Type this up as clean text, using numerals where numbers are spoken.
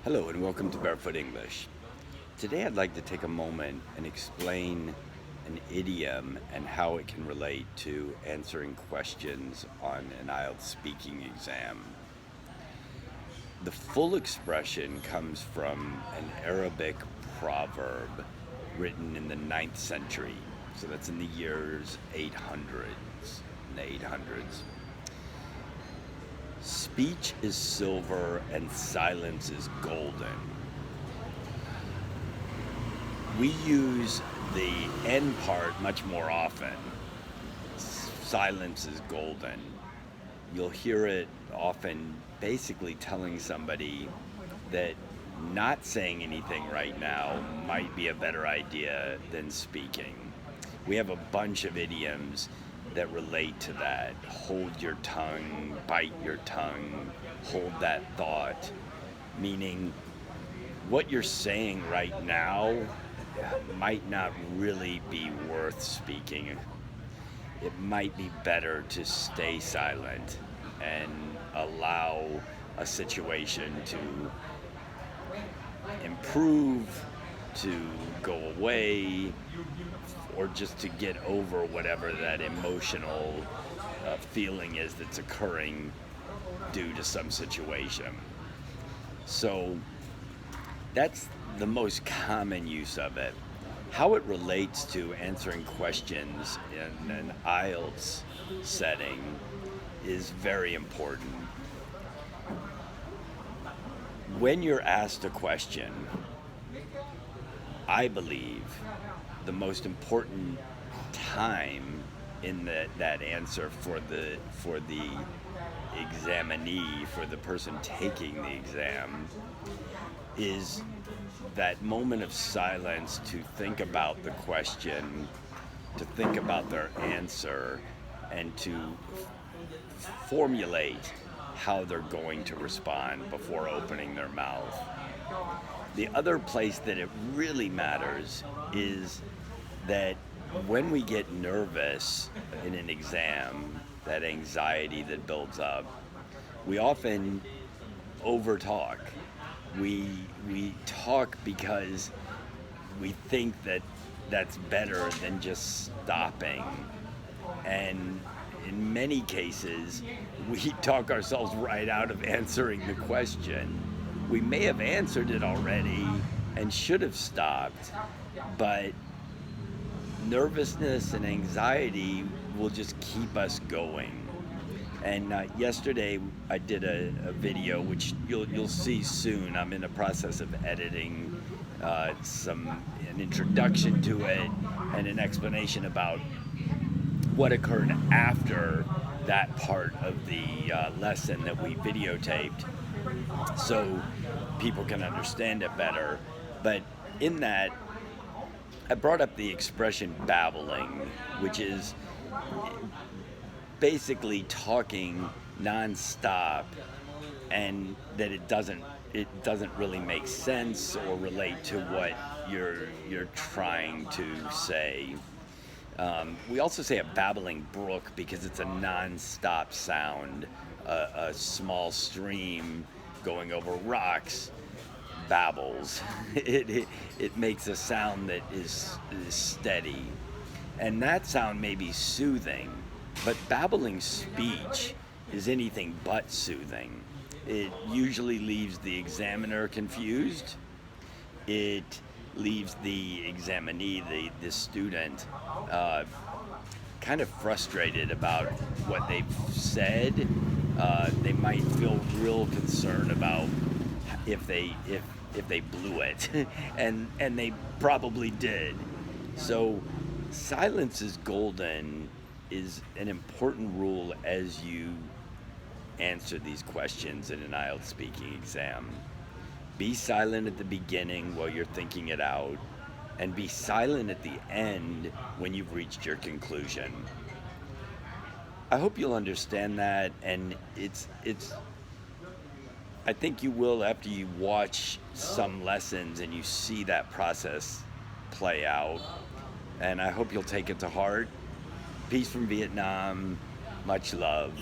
Hello and welcome to Barefoot English. Today I'd like to take a moment and explain an idiom and how it can relate to answering questions on an IELTS speaking exam. The full expression comes from an Arabic proverb written in the 9th century. So that's in the years 800s, in the 800s. Speech is silver and silence is golden. We use the end part much more often. Silence is golden. You'll hear it often basically telling somebody that not saying anything right now might be a better idea than speaking. We have a bunch of idioms that relate to that. Hold your tongue, bite your tongue, hold that thought. Meaning, what you're saying right now might not really be worth speaking. It might be better to stay silent and allow a situation to improve, to go away, or just to get over whatever that emotional feeling is that's occurring due to some situation. So that's the most common use of it. How it relates to answering questions in an IELTS setting is very important. When you're asked a question, I believe the most important time in that answer for the examinee, for the person taking the exam, is that moment of silence to think about the question, to think about their answer, and to formulate how they're going to respond before opening their mouth. The other place that it really matters is that when we get nervous in an exam, that anxiety that builds up, we often overtalk. We talk because we think that that's better than just stopping. And in many cases, we talk ourselves right out of answering the question. We may have answered it already and should have stopped, but nervousness and anxiety will just keep us going. And yesterday I did a video which you'll see soon. I'm in the process of editing an introduction to it and an explanation about what occurred after that part of the lesson that we videotaped, so people can understand it better. But in that, I brought up the expression babbling, which is basically talking nonstop, and that it doesn't really make sense or relate to what you're trying to say. We also say a babbling brook because it's a non-stop sound. A small stream going over rocks babbles. It makes a sound that is steady. And that sound may be soothing, but babbling speech is anything but soothing. It usually leaves the examiner confused. It leaves the examinee, the student, kind of frustrated about what they've said. They might feel real concern about if they blew it, and they probably did. So silence is golden is an important rule as you answer these questions in an IELTS speaking exam. Be silent at the beginning while you're thinking it out, and be silent at the end when you've reached your conclusion. I hope you'll understand that, and I think you will after you watch some lessons and you see that process play out, and I hope you'll take it to heart. Peace from Vietnam. Much love.